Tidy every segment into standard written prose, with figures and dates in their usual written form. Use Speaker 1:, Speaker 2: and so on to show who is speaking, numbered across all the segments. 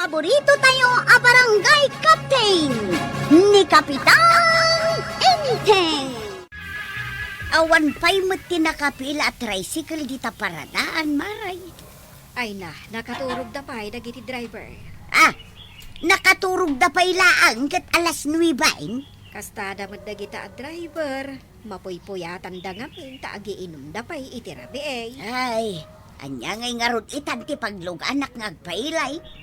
Speaker 1: paborito tayo a barangay captain ni Kapitan Enteng. Awan pa'y mati nakapila at tricycle di taparadaan, maray.
Speaker 2: Ay na, nakaturog na pa'y dagiti driver.
Speaker 1: Nakaturog da pa'y laang kat alas 9.
Speaker 2: Kasta damat dagita at driver. Mapuy-puyatan da nga minta agiinom da pa'y itirabi eh.
Speaker 1: Ay, anya ngay ngarod itan ti pagluganak ngagpailay.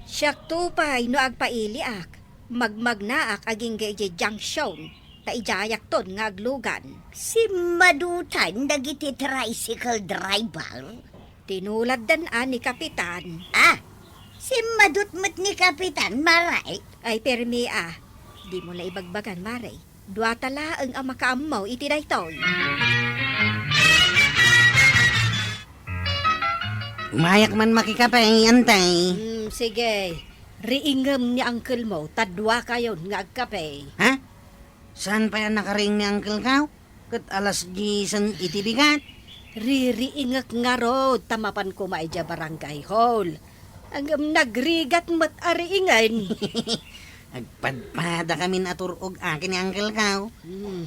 Speaker 2: Siyak to pa'y no agpaili ak. Magmagnaak aging gaiji junction. Ta ijayak ton nga aglugan.
Speaker 1: Si madutan dagiti tricycle driver.
Speaker 2: Tinulad dan ni Kapitan.
Speaker 1: Si madutmut ni Kapitan, maray.
Speaker 2: Ay permi di mo na ibagbagan maray. Dua tala ang makaamaw iti daytoy.
Speaker 3: Umayak man makikapay, antay.
Speaker 2: Sige. Riingam ni uncle mo, tadwa kayon nga agkape.
Speaker 3: Ha? Saan pa yan nakaring ni Uncle Kaw? Kat alas gisan itibigat.
Speaker 2: Ririingak nga rod, tamapan ko maidya barangay hall. Ang nagrigat mat ariingan.
Speaker 3: Agpadpada kami naturog akin ni Uncle Kaw.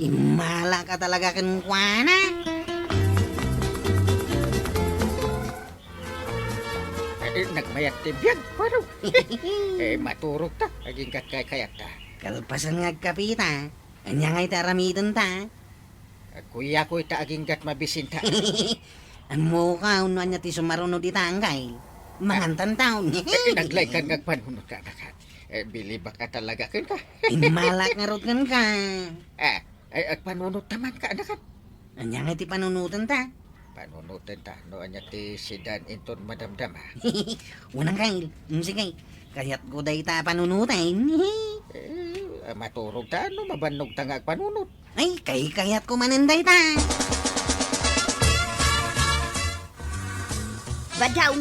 Speaker 3: Imala ka talaga kan kuwana.
Speaker 4: Nagmayat ti biyag, paro. Maturog ta, aging kayat ta.
Speaker 3: Kalpasan nga kapita. Anya nga'y taramitan ta.
Speaker 4: Kuya ko ita aging gat mabisinta.
Speaker 3: Ang mukha, uno anya ti sumarunod itangkay. Mangantan taon.
Speaker 4: Naglay ka ngagpanunod ka, nakat. Bilibak ka talaga kan ka.
Speaker 3: Imalak nga rod kan ka.
Speaker 4: Agpanunod taman ka, nakat.
Speaker 3: Anya nga'y ti panunutan ta.
Speaker 4: Panunutan ta, no anya ti sidan inton madamdama.
Speaker 3: Unang kail. Sige, kaya't ko day ta panunutan.
Speaker 4: Maturog ta, no mabanog ta nga agpanunod.
Speaker 3: Ay, kaya't ko mananday ta.
Speaker 1: Badaw,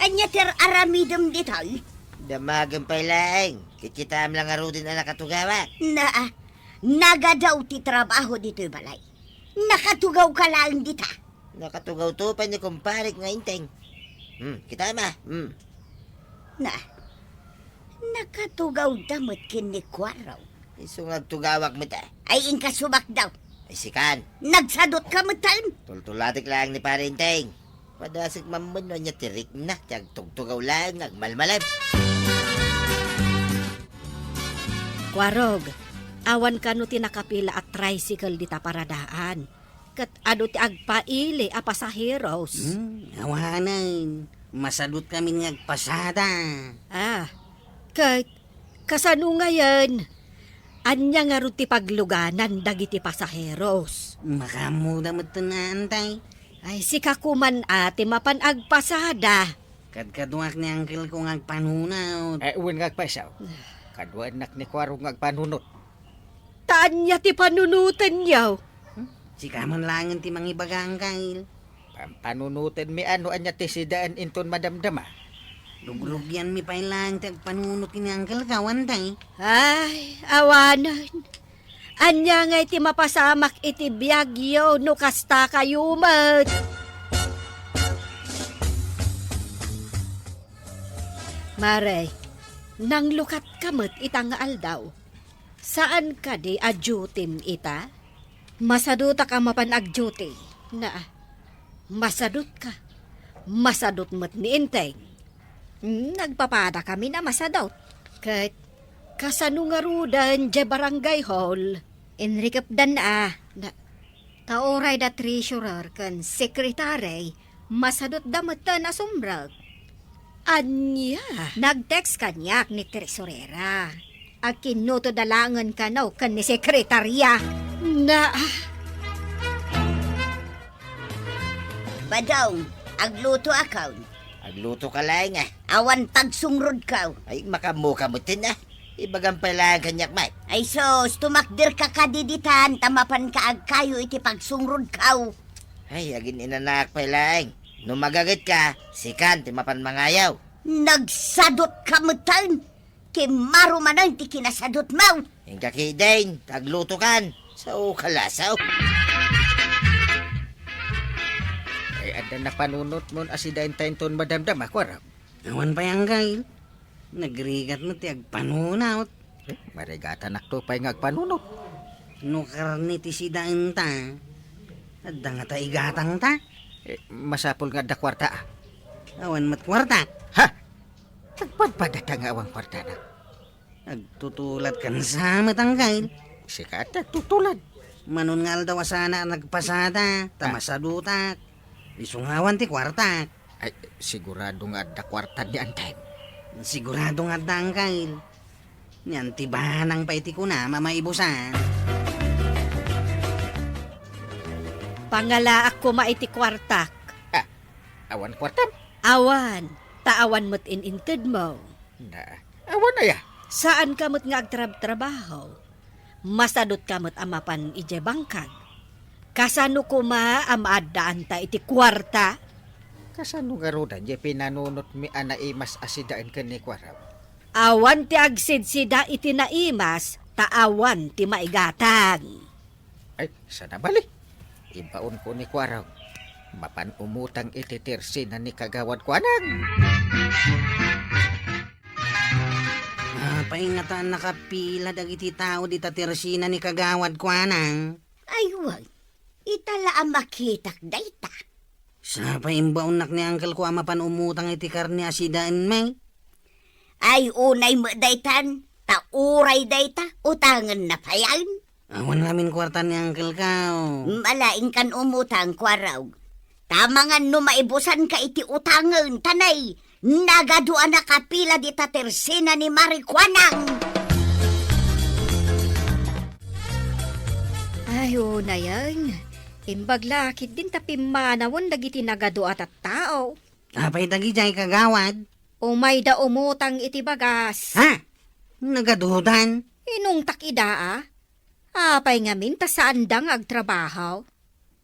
Speaker 1: anya ter aramidam ditoy.
Speaker 5: Damagan pa lang. Kikitam lang aro din na nakatugawa.
Speaker 1: Nagadaw ti trabaho dito'y balay. Nakatugaw ka lang dita.
Speaker 5: Nakatugaw to pa ni kumparik nga inteng. Kita ma.
Speaker 1: Nakatugaw damot kinikwaraw.
Speaker 5: Isong nagtugawak mo ta.
Speaker 1: Ay inkasubak daw.
Speaker 5: Ay sikan.
Speaker 1: Nagsadot ka mutan.
Speaker 5: Tultulatik lang ni parinteng. Padasig mamon no niya tirik na. Tiyag tugtugaw lang. Nagmalmalab.
Speaker 2: Kwarog, awan ka no tinakapila at tricycle di taparadaan. Kat ano ti agpaili a pasaheros.
Speaker 3: Awanan. Masadot kami ngagpasada.
Speaker 2: Kat kasano ngayon? Anya nga ro ti pagluganan dagiti pasaheros.
Speaker 3: Makamuda mo ito na, antay.
Speaker 2: Ay si kakuman ati mapan agpasada.
Speaker 3: Kadkaduak ni Uncle ko ngagpanunaw.
Speaker 4: Uwin ngagpaisaw. Kadwa anak ni Kwaro ngagpanunod.
Speaker 2: Taan niya ti panunutan yaw.
Speaker 3: Si kaman langan ti mangibagang kail.
Speaker 4: Pampanunutin mi ano anya ti sidaan inton madamdama.
Speaker 3: Luglugyan mi pa ilang tagpanunot ni Uncle ka, antay.
Speaker 2: Ay, awanan. Anya nga iti mapasamak iti biyagyo no kasta kayumat. Maray, nang lukat kamot itang aldaw. Saan ka di adyutim ita? Masadot ka mapan agdyuti. Masadot ka. Masadot mo't ni Inteng. Nagpapada kami na masadot. Kat kasano nga rudan dya barangay hall. Enrikap dan taoray da treasurer kan sekretary masadot damatan na sumbrag. Anya? Nag-text kanyak ni treasurera. Akinuto dalangan ka na kan ni sekretarya.
Speaker 1: Badaw, agluto akaw.
Speaker 5: Agluto ka lang
Speaker 1: Awan pagsungrod ka.
Speaker 5: Ay makamuka mo tin Ibagang pa lang kanyak mat.
Speaker 1: Ay sos, tumakdir ka kadiditan, tamapan ka agkayo iti pagsungrod ka.
Speaker 5: Ay, agin inanak pa lang. Nung magagat ka, sikan, timapan mangayaw.
Speaker 1: Nagsadot ka mutan. Kimaro manan ti kinasadot mo.
Speaker 5: Yung kakidain, tagluto kan. Sao kalasaw.
Speaker 4: Ay ada na panunot mo asidain tayo ton madamdama, Kwaro.
Speaker 3: Awan pa yang kail. Nagrigat mo ti agpanunawt.
Speaker 4: Marigatan nakto pa'y ngagpanunot.
Speaker 3: No karni ti sidaan ta. Adda nga ta igatang ta.
Speaker 4: Masapol nga da kwarta.
Speaker 3: Awan mat kwarta.
Speaker 4: Ha? Tagpadpadata nga awang kwarta na.
Speaker 3: Agtutulat kan sa matangkail.
Speaker 4: Sikat tutulad.
Speaker 3: Manon nga daw sana nagpasada. Tamasadutak. Isungawan ti kwarta.
Speaker 4: Ay, sigurado nga da kwarta ni Antay.
Speaker 3: Sigurado nga tangkail. Niyan ti bahanang pa iti ko na mamaibusan.
Speaker 2: Pangalaak ko maiti kwartak.
Speaker 4: Awan kwarta.
Speaker 2: Awan, taawan mo't ininted mo.
Speaker 4: Na, awan na ya.
Speaker 2: Saan kamot nga agtrab-trabaho? Masadot kamot amapan ije bangkag. Kasano kuma amaadaan ta iti kwarta?
Speaker 4: Kasano nga roda, di pinanunot mi anay mas asidaan ka ni kwaraw.
Speaker 2: Awan ti agsidsida iti naimas, taawan ti maigatang.
Speaker 4: Ay, sana bali. Ibaon ko ni kwaraw. Mapan umutang iti tirsin na ni kagawad ko anang.
Speaker 3: Paingatan nakapila dagiti tao di tatirsina ni kagawad ko anang.
Speaker 1: Ay, wag. Itala ang makitak dayta.
Speaker 3: Sa paimbaunak ni Uncle ko amapan umutang iti karni asidaan may.
Speaker 1: Ay, unay mo daytan. Tauray dayta. Utangan na pa yan.
Speaker 3: Awan namin kwarta ni Uncle Kao.
Speaker 1: Malaing kan umutang kwaraw. Tamangan no maibusan ka iti utangan, tanay. Nagaduan na kapila di tatersina ni Marikwanang.
Speaker 2: Ayo na yan. Imbaglakit din tapimanawon dagiti nagado at tao.
Speaker 3: Apay dagi jay kagawad.
Speaker 2: Umay da umutang iti bagas.
Speaker 3: Ha? Nagadudan?
Speaker 2: Inong takidaa. Apay ngamin ta saan dang agtrabaho.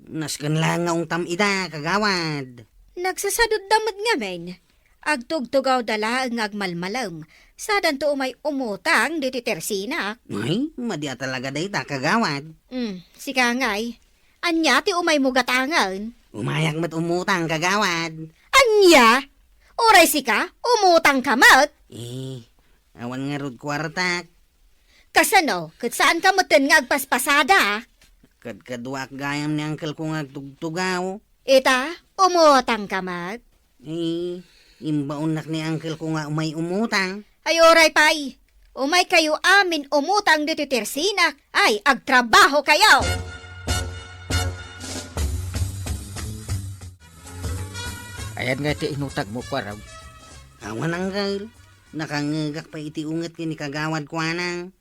Speaker 3: Naskan lang nga ungtam ida kagawad.
Speaker 2: Nagsasadod damad ngamin. Agtugtugaw dala ang agmalmalam. Sadan to umay umutang diti tersina.
Speaker 3: Ay, madya talaga dayta kagawad.
Speaker 2: Sika ngay. Anya ti umay mugatangan.
Speaker 3: Umayak mat umutang kagawad.
Speaker 2: Anya? Oray sika, umutang kamat.
Speaker 3: Awan nga rod kwartak.
Speaker 2: Kasano, kat saan ka matan nga agpaspasada?
Speaker 3: Kadwaak gayam ni Uncle ko nga tugtugaw.
Speaker 2: Ita, umutang kamat.
Speaker 3: Imbaunak ni Uncle ko nga umay umutang.
Speaker 2: Ay oray pay. Umay kayo amin umutang dito tersina. Ay, agtrabaho kayo.
Speaker 4: Ayan nga ti inutag mo kwaraw.
Speaker 3: Awan Uncle. Nakangagak pa iti unget kini kagawad ko anang.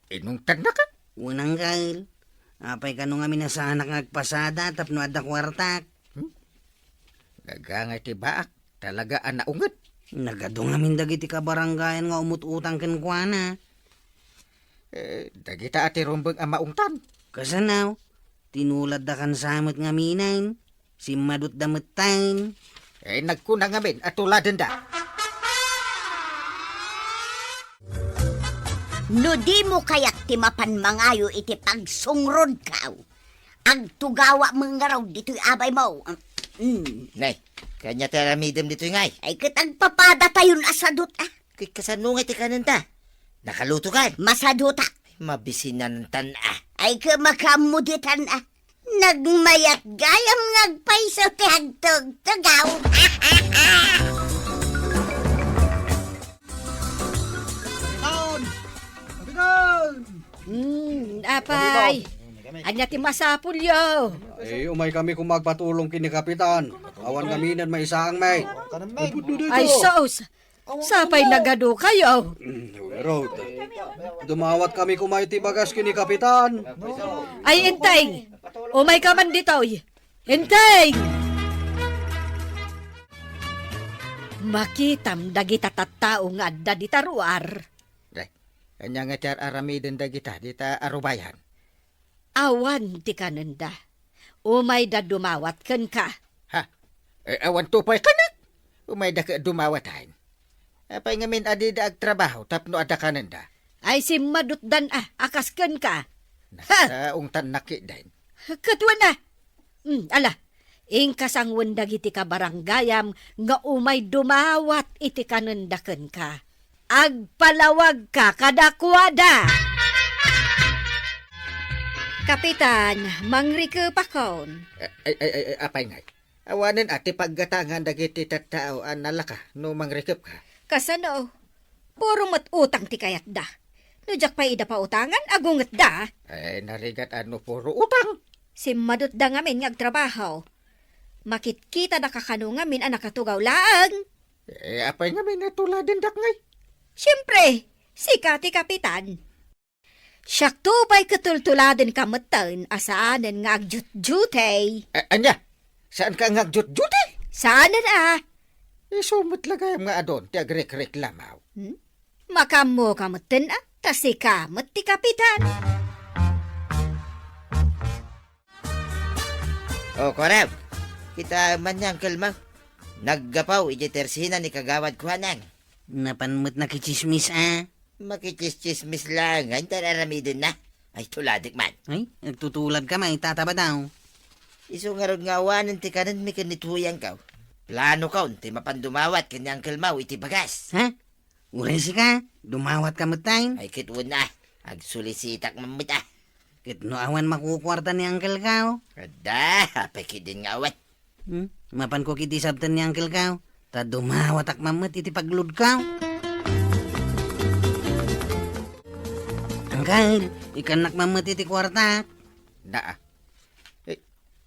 Speaker 4: Inungtag na ka.
Speaker 3: Unang Uncle. Apay ka nung amin na sa anak nagpasada tapno adda kwartak.
Speaker 4: Gagangay ti baak. Talaga anaungat.
Speaker 3: Nagadong amin dagiti kabaranggayan nga umututang ken kuana.
Speaker 4: Dagita ati rumbang amaungtan.
Speaker 3: Kasanaw, tinulad da kan samot nga minain. Si madut dametain.
Speaker 4: Nagkunang amin at tuladan da.
Speaker 1: No di mo kayak ti mapan mangayo iti pagsungrod ka. Agtugawa mga raw dito'y abay mo.
Speaker 5: Ngay, kanya taramidem dito ngay.
Speaker 1: Ay kitagpapada tayon asadot
Speaker 5: Kay kasanungay ti kananta. Nakaluto ka.
Speaker 1: Masaduta.
Speaker 5: Mabisinan tan
Speaker 1: Ay kamakamuditan Nagmayat gayam ngagpaiso ti hagtog-tugaw.
Speaker 2: Apay. Anya ti masapul yo.
Speaker 6: Umay kami kung magpatulong kini Kapitan. Awan gaminan may isaang may.
Speaker 2: Ay sos. Sapay nagado kayo.
Speaker 6: Pero, dumawat kami kumay ti bagas kini Kapitan.
Speaker 2: Ay intay. Umay ka man dito. Intay. Makitam dagita tattao nga adda di taruar.
Speaker 4: Kanya nga tiar aramidin dagita dita arubayan.
Speaker 2: Awan ti kananda. Umay da dumawat ken ka.
Speaker 4: Awan tupay kanak. Umay da ka dumawatan. Apay ngamin adi da agtrabaho tapno ada kananda.
Speaker 2: Ay si madutdan akas ken ka.
Speaker 4: Nasa ungtan nakit din.
Speaker 2: Katwa na. Ala, ingkasangwan dagiti ka baranggayam nga umay dumawat iti kananda ken ka. agpalawag ka kadakwada. Kapitan, mangrike pakon.
Speaker 4: Ay, apay ngay. Awanin ati paggatangan dagiti tattao an nalaka no mangrikip ka.
Speaker 2: Kasano? Puro matutang ti kayat da. Nujak pa ida pa utangan, agunget da.
Speaker 4: Ay, narigat ano puro utang.
Speaker 2: Si madut da ngamin ngagtrabaho. Makitkita na kakano ngamin ang nakatugaw laang.
Speaker 4: Apay nga may natula din dak ngay.
Speaker 2: Siyempre, si Kati Kapitan. Siyak tubay katultuladin kamatan asaanan nga agjut-jutay.
Speaker 4: Anya, saan ka ngagjut-juti?
Speaker 2: Saanan
Speaker 4: Isumot lagay nga adon, ti agrek-reklamaw.
Speaker 2: Makamo kamatan tasi kamat ti Kapitan.
Speaker 5: O, Koraw, kita man niyang kalmaw. Naggapaw, ijitersina ni kagawad ko hanang.
Speaker 3: Napanmot na kichismis
Speaker 5: Makichismismis lang, ang tararamidin na. Ay, tuladik man.
Speaker 3: Ay, nagtutulad ka may tataba daw.
Speaker 5: Iso nga ron nga awanan ti kanan mi kanituyang kaw. Plano kaw, ti mapandumawat kanyang kalmaw iti bagas.
Speaker 3: Ha? Uresi ka? Dumawat ka matayin?
Speaker 5: Ay, kitun na. Agsulisitak mamita.
Speaker 3: Kit no awan makukwarta ni Uncle Kao.
Speaker 5: Kada, apakidin nga awat.
Speaker 3: Mapan ko kiti sabtan ni Uncle Kao. Ta dumawat ak mamat iti paglud Kao. Uncle, ikan nak mamat iti kwarta.
Speaker 4: Naa.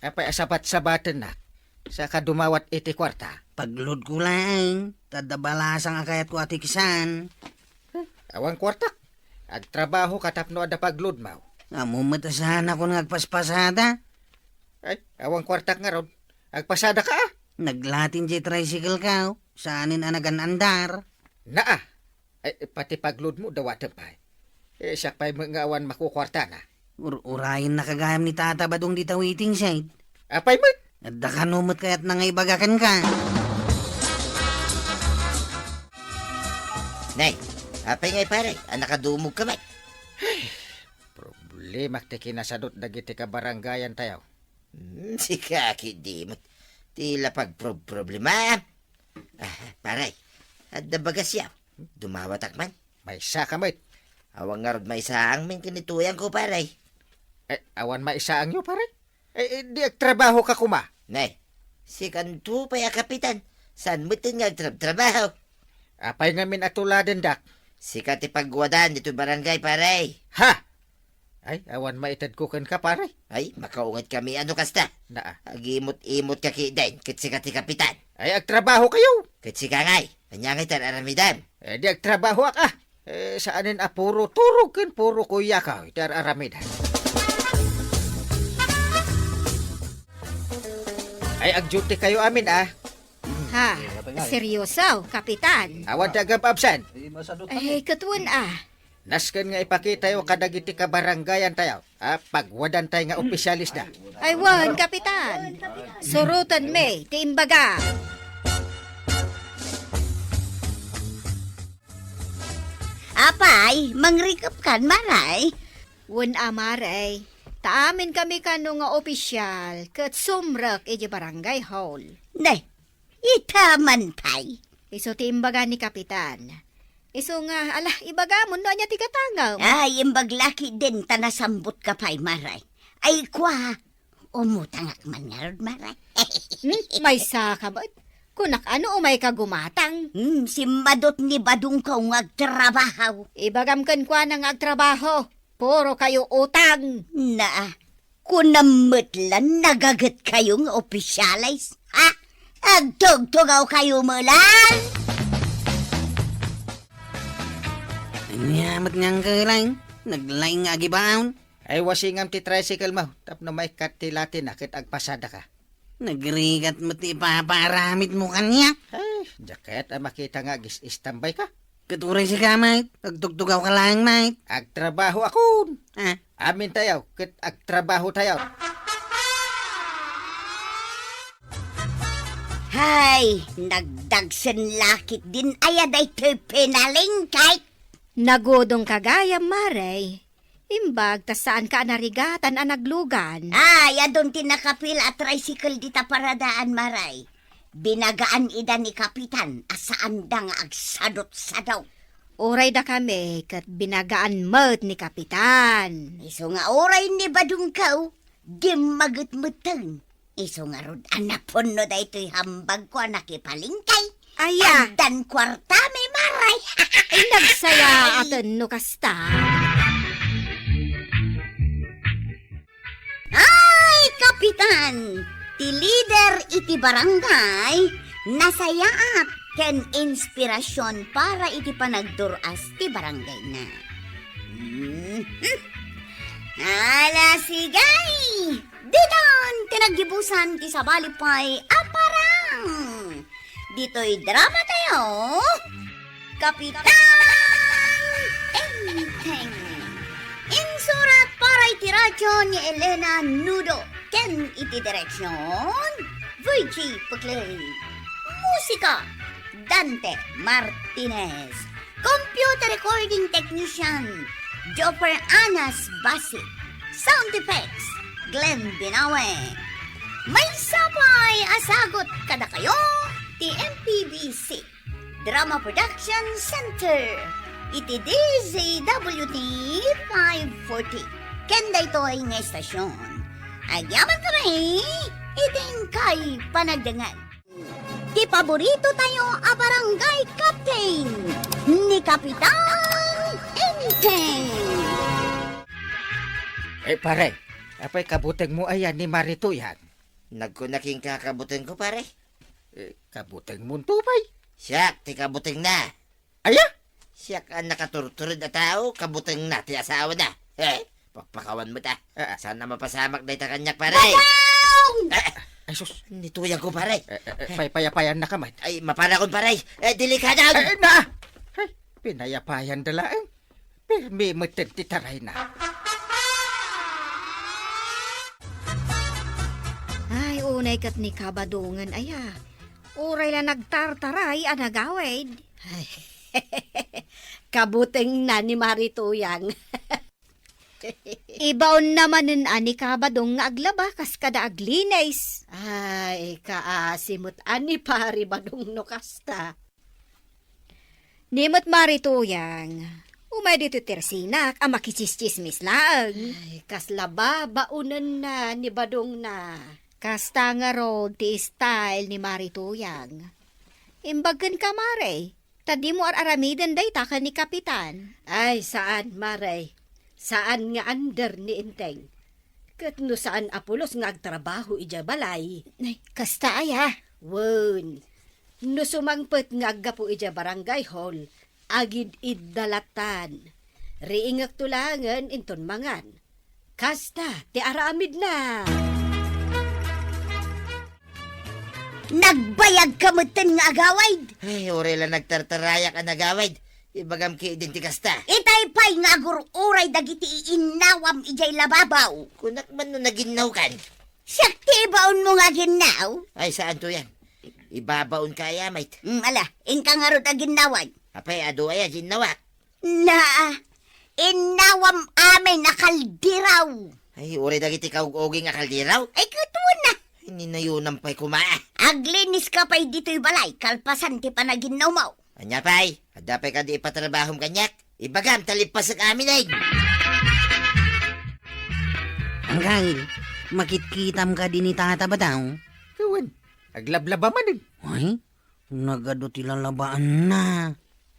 Speaker 4: Apay asabat-sabatan na. Sa kadumawat iti kwarta.
Speaker 3: Paglud ko lang. Tadabalasang akayat ko ati kisan.
Speaker 4: Awang kwarta. Agtrabaho katapno ada paglud maw.
Speaker 3: Amo matasahan ako nagpaspasada.
Speaker 4: Ay, awang kwarta nga ron. Agpasada ka
Speaker 3: Naglatin di tricycle Kao. Saanin anagan andar.
Speaker 4: Naa. Ay, pati paglud mo dawatan pa. Siya pa'y mga awan makukwarta na.
Speaker 3: Urayin na kagayam ni Tata Badong di tawiting side.
Speaker 4: Apay mo?
Speaker 3: At dakanumot kaya't nangaybagakan ka.
Speaker 5: Nay, apay ngay pare, nakadumog ka man.
Speaker 4: Problema ti kinasadot dagiti ka barangayan tayo.
Speaker 5: Si kaki di mo. Tila problema. Pare, at bagas yaw. Dumawatak man.
Speaker 4: May sakamit.
Speaker 5: Awang nga rod may saang min kinituyang ko pare.
Speaker 4: Awan maisaang nyo pare. Di agtrabaho ka kuma.
Speaker 5: Nay, si kanto pa ya kapitan. San mo tin nga trabaho?
Speaker 4: Apay nga min atuladen dak.
Speaker 5: Si kati pagwadan dito barangay pare.
Speaker 4: Ha! Ay, awan maitad ko ka pare.
Speaker 5: Ay, makaungat kami ano kasta.
Speaker 4: Naa.
Speaker 5: Agimot-imot ka kidain kit si kati kapitan.
Speaker 4: Ay, agtrabaho kayo.
Speaker 5: Kit si kangay. Kanyangay tan aramidan.
Speaker 4: Di agtrabaho ka. Saanin puro turog ken puro kuya ka. Dar aramidan. Ay, agduty kayo amin
Speaker 2: Ha, seryoso, Kapitan.
Speaker 4: Awan tagap absan.
Speaker 2: Ay, katuan
Speaker 4: Nasken nga ipakita yo kadagiti ka barangayan tayo. Pagwadan tayo nga opisyalis na.
Speaker 2: Ay, wan, Kapitan. Surutan me, tiimbaga.
Speaker 1: Apay, mangrikap kan maray.
Speaker 2: Wan amaray. Taamin kami kano nga opisyal kat sumrak iji barangay hall.
Speaker 1: Ne, itaman pay.
Speaker 2: Iso tiimbaga ni Kapitan. Iso nga, ibaga mo no niya tigatangaw.
Speaker 1: Ay, imbaglaki din tanasambot ka pay maray. Ay, kwa, umutangak man nga rod maray.
Speaker 2: May sakabot. Kunak ano umay ka gumatang.
Speaker 1: Si madot ni badung ko ngagtrabaho.
Speaker 2: Ibagam kan kwa nang agtrabaho. Puro kayo utang.
Speaker 1: Na, kunamutlan nagagat kayong opisyalis. Ha? Agtugtugaw kayo mulan?
Speaker 3: Anyamat niyang kalang. Naglaing nga gibaon.
Speaker 4: Ay, wasingam ti tricycle mo. Tapno may katilati na kit agpasada ka.
Speaker 3: Nagrigat mo ti paparamit mo kanya.
Speaker 4: Ay, jaket makita nga istambay ka.
Speaker 3: Katuray si ka, mate. Agtugtugaw ka lang, mate.
Speaker 4: Agtrabaho ako.
Speaker 3: Ha?
Speaker 4: Amin tayo, kit agtrabaho tayo.
Speaker 1: Hay, nagdagsen lakit din ayaday te penaling kahit.
Speaker 2: Nagodong kagaya maray. Imbag ta saan ka narigatan ang naglugan.
Speaker 1: Ay, adon tinakapil at tricycle dita paradaan maray. Binagaan ida ni Kapitan asaan da nga agsadot sadaw.
Speaker 2: Uray da kami kat binagaan mat ni Kapitan.
Speaker 1: Iso nga oray ni badung kau, di magut-muteng. Iso nga rod anak puno da ito'y hambag ko anak ipalingkay.
Speaker 2: Aya,
Speaker 1: Dan kwarta may maray.
Speaker 2: ay nagsaya atin no kasta.
Speaker 1: Ay, Kapitan! Ti leader iti barangay, nasayaat ken inspirasyon para iti panagduras ti barangay na. Ala sigay! Diton, tinagibusan ti sabalipay aparang! Dito'y drama tayo, Kapitan Enteng! Insurat para iti radyo ni Elena Nudo, ken iti direksyon, Virgie Puclay. Musika, Dante Martinez. Computer recording technician, Jopper Anas Basi. Sound effects, Glenn Binawe. May sapay asagot kada kayo, TMPBC Drama Production Center. Iti DZWT 540. Kenda ito ay nga estasyon. Agyaman kami, iting kay panagdangan. Di paborito tayo a barangay captain ni Kapitan Enteng.
Speaker 4: Pare, apay kabuteng mo ayan ni Marito yan.
Speaker 5: Nagkunaking kakabuting ko, pare.
Speaker 4: Kabuteng mo tupay.
Speaker 5: Siyak, ti kabuting na.
Speaker 4: Aya?
Speaker 5: Siyak ang nakaturturid na tao, kabuting na, ti asawa na. Pakpakawan mo ta. Sana mapasamak na ita kanyak, pare.
Speaker 4: Ay sus,
Speaker 5: Nituyang ko, pare.
Speaker 4: payapayan na kamay.
Speaker 5: Ay, mapara kon, pare. Delikado.
Speaker 4: Na! Ay, pinayapayan dalaang. Pirmi mo titaray na.
Speaker 2: Ay, unay kat ni kabadungan aya. Uray la nagtartaray a nagawid. Ay, kabuteng na ni Marituyang. Ibaon naman nun ani kabadong nga aglaba kas kada aglinays. Ay, kaasimot ani pari badong no kasta. Nimot Marituyang, umay dito tersinak ang makichischismis lang. Ay, kas laba baunan na ni badong na. Kasta nga road ti style ni Marituyang. Imbagan ka, Mare. Tadi mo aramidan day taka ni Kapitan. Ay, saan, Mare? Saan nga under ni Enteng? Kat no saan apulos nga agtrabaho ija balay. Ay, kasta aya. Won. No sumangpet nga aggapo ija barangay hall, agid iddalatan. Riingak tulangan inton mangan. Kasta, ti aramid na.
Speaker 1: Nagbayag kamutan nga agawid.
Speaker 5: Ay, orela nagtartarayak ang nagawid. Ibagam ki identikasta.
Speaker 1: Itay pa'y nga uray dagiti inawam ijay lababaw.
Speaker 5: Kunak man no naginaw kan.
Speaker 1: Siyak tibaon mo nga ginaw.
Speaker 5: Ay, saan to yan? Ibabaon kaya, mate.
Speaker 1: Ala, inka nga rod aginawan.
Speaker 5: Apay, ado ay, ginawak.
Speaker 1: Na, inawam amin nakaldiraw.
Speaker 5: Ay, ore dagiti kaugoging akaldiraw.
Speaker 1: Ay, katuon na.
Speaker 5: Ninayunan pa'y kumaa.
Speaker 1: Aglinis ka pa'y dito'y balay, kalpasan ti panaginaw mo.
Speaker 5: Anya pa'y, adapay ka di ipatrabahom kanyak. Ibagam, talipas sa amin ay.
Speaker 3: Angkangil, makitkitam ka din ni tata ba daw?
Speaker 4: Kawan, aglablaba man din.
Speaker 3: Ay, nagado tilalabaan na.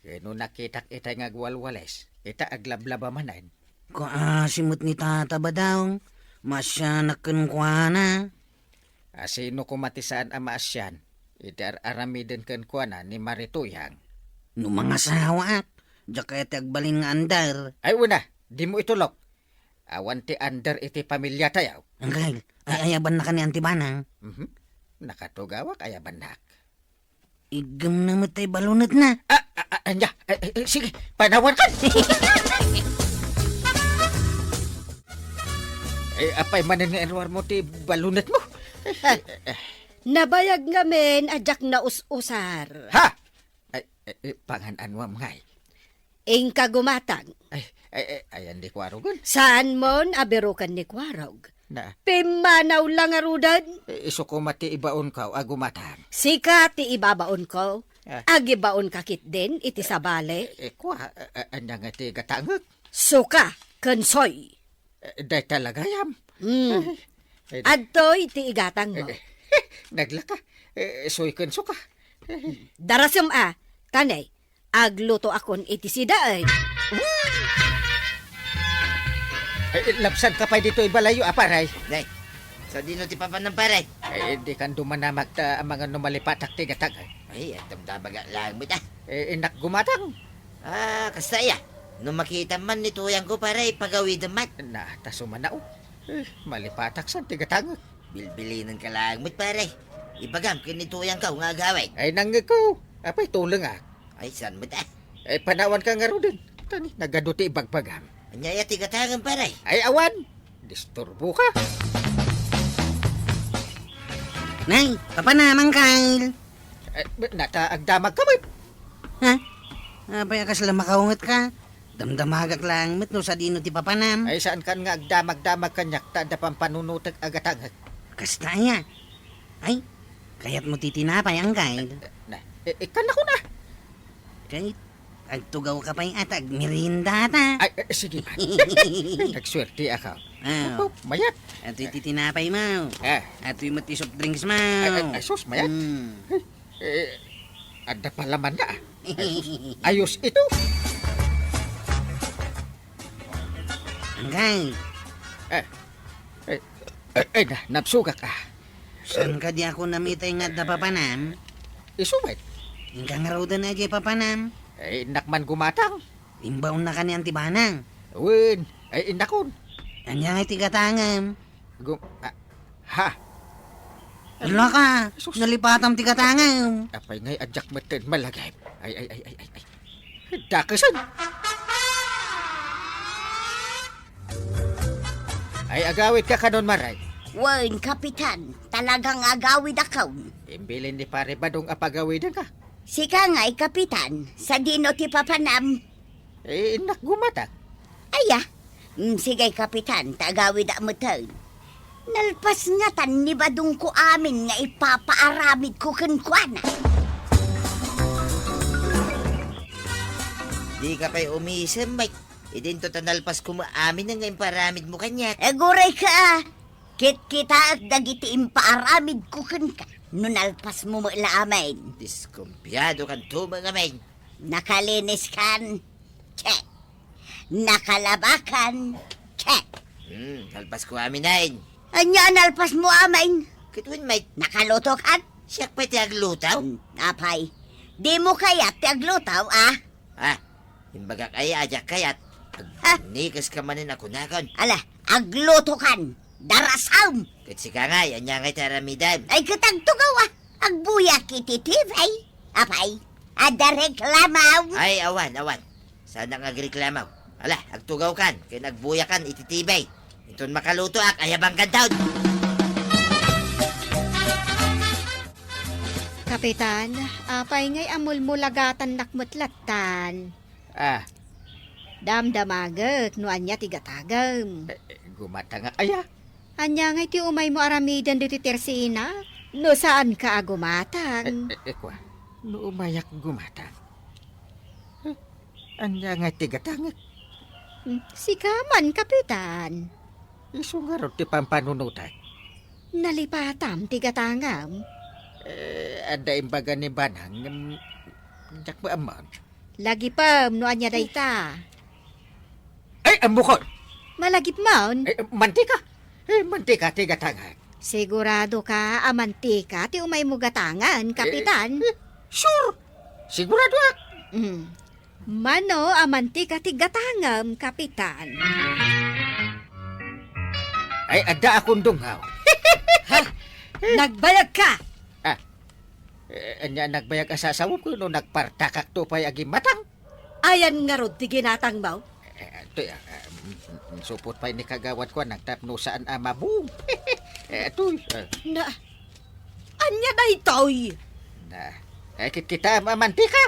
Speaker 4: Kaya nung nakitak itay nga gwalwales, ita aglablaba manan.
Speaker 3: Kaasimot ni tata ba daw? Masya nakenkwana.
Speaker 4: Asino kumatisaan ama asyan, ita aramiden ken kuana ni Marituyang.
Speaker 3: No mga sawat, jakay agbalin nga andar.
Speaker 4: Ay una, di mo itulok. Awan ti under iti pamilya tayaw.
Speaker 3: Angkangil, ay ayaban na ka ni Antibanang.
Speaker 4: Nakatugawak ayaban nak.
Speaker 3: Igam na mo tayo balunod na.
Speaker 4: Anya, sige, panawan ka. Apay manan nga enwar mo ti balunat mo.
Speaker 2: Nabayag nga men, adyak na us-usar.
Speaker 4: Ha? Panganan mo ngay.
Speaker 2: Ingka gumatang.
Speaker 4: Ayan di kwarogan.
Speaker 2: Saan mon aberukan ni Kwarog?
Speaker 4: Na,
Speaker 2: Pimanaw lang arudan.
Speaker 4: iso ko mati ibaon ka agumatang.
Speaker 2: Sika ti ibabaon ko. Agibaon kakit din iti sabale.
Speaker 4: Kwa, anya nga ti gatangag.
Speaker 2: Suka, kansoy.
Speaker 4: Day talaga yam.
Speaker 2: Adtoy ti igatang mo.
Speaker 4: Naglaka. Soy kanso ka.
Speaker 2: Darasam tanay, agluto akon iti sida ay.
Speaker 4: Lapsan ka pa dito ibalayo, aparay.
Speaker 5: Day, so di no ti papanam paray.
Speaker 4: Di kan dumanamag ta ang mga numalipatak ti gatangag.
Speaker 5: Ay, at damdabaga lang mo ta.
Speaker 4: Inak gumatang.
Speaker 5: Kasta ya. Nung makita man ni tuyang ko paray, pagawid man.
Speaker 4: Na, tasumanao. Malipatak san ti gatangag.
Speaker 5: Bilbilinan ka lang mo paray. Ibagam kinituyang ka nga agaway.
Speaker 4: Ay nangag ko. Apay tulong
Speaker 5: Ay, saan mo ta?
Speaker 4: Panawan ka nga ro din. Tani, nagaduti ibagbagam.
Speaker 5: Anyaya tigatangan paray.
Speaker 4: Ay awan. Disturbo ka.
Speaker 3: Nay, papanamang Kyle.
Speaker 4: Nataagdamag ka ba?
Speaker 3: Ha? Abay akas lang makaungat ka. Damdamagak lang met no sa dino ti papanam.
Speaker 4: Ay saan kan nga agdamag-damag kanyak tada pang panunutag agatangag.
Speaker 3: Kasta ya. Ay, kaya't mo titinapay ang Kyle.
Speaker 4: Na, ikan ako na.
Speaker 3: Kahit agtugaw ka pa'y atag merinda ta.
Speaker 4: Ay, sige man. Nagswerte ako.
Speaker 3: Oh,
Speaker 4: Mayat.
Speaker 3: ato'y titinapay mo. Ato'y mati soft drinks mo.
Speaker 4: Ay, sus, mayat. Ada palaman na. Ayos ito.
Speaker 3: Angay,
Speaker 4: Ay, napsuga ka.
Speaker 3: saan ka di ako namitay nga da papanam?
Speaker 4: Isumay.
Speaker 3: Ingkang raw na di papanam.
Speaker 4: Ay, nakman gumatang.
Speaker 3: Imbaon na ka ni antibanang.
Speaker 4: Win. Ay, inakon.
Speaker 3: Anya nga tigatangam.
Speaker 4: Ha?
Speaker 3: Ala ka,
Speaker 4: Sus.
Speaker 3: nalipatam tigatangam.
Speaker 4: Apay ngay adyak matin malagay. Ay. Dakasan. Ay, agawit ka kanon maray.
Speaker 1: Wen, kapitan, talagang agawid akaw.
Speaker 4: Imbilin ni pare badong apagawidan ka.
Speaker 1: Sika nga'y kapitan, sa dino ti papanam.
Speaker 4: Inak gumatang.
Speaker 1: Aya, sige kapitan, tagawid a mutay. Nalpas nga tan ni badong ko amin nga ipapaaramid ko kenkwana.
Speaker 5: Di ka pa'y umisem, Mike. Idin to tanalpas kumaamin na ngayon paramid mo kanyak.
Speaker 1: Guray ka, kit kita at dagiti impaaramid ko kenka. Nunalpas mo mailaamin.
Speaker 5: Diskumpiyado kan to mga men.
Speaker 1: Nakalinis kan, check. Nakalabakan, check.
Speaker 5: Nalpas ko amin na yun.
Speaker 1: Anya nalpas mo amin.
Speaker 5: Kituin, Mike.
Speaker 1: Nakaluto kan?
Speaker 5: Siyak pa'y tiaglutaw.
Speaker 1: Apay, di mo kaya tiaglutaw
Speaker 5: Imbaga kaya ajak kayat.
Speaker 1: Ha?
Speaker 5: Nikas ka manin ako nakon.
Speaker 1: Ala, agluto kan. Darasam.
Speaker 5: Kasi ka nga, yan nga ngay taramidan.
Speaker 1: Ay katagtugaw agbuyak iti tibay. Apay, ada reklamaw.
Speaker 5: Ay, awan. Sana nga reklamaw. Ala, agtugaw kan. Kaya nagbuya kan ititibay. Itun makaluto ayabang kantaon.
Speaker 2: Kapitan, apay ngay amulmulagatan nakmutlatan. Damdamagat no anya tigatagam.
Speaker 4: Gumatang nga kaya.
Speaker 2: Anya ngay ti umay mo aramidan dito tersina. No saan ka agumatang?
Speaker 4: Kwa, no umayak gumatang. Anya nga tigatangag.
Speaker 2: Sikaman, kapitan.
Speaker 4: Iso nga ro ti pampanunutay.
Speaker 2: Nalipatam tigatangam.
Speaker 4: Ada imbaga ni Banang. Jak mo amon.
Speaker 2: Lagi pam no anya dayta.
Speaker 4: Ay, ambukon!
Speaker 2: Malagip maun.
Speaker 4: Mantika! Mantika, tigatangag.
Speaker 2: Sigurado ka amantika ti umay mo gatangan, kapitan.
Speaker 4: Sure! Sigurado ak!
Speaker 2: Mano amantika ti gatangam, kapitan.
Speaker 4: Ay, ada akong dungaw.
Speaker 2: Nagbayag ka!
Speaker 4: Anya nagbayag asasawa ko no nagpartakak to pa'y agi matang.
Speaker 2: Ayan nga rod ti ginatang baw.
Speaker 4: Supot pa'y ni kagawad ko nagtapno saan amaboom.
Speaker 2: Na, anya daytoy?
Speaker 4: Kita mantika.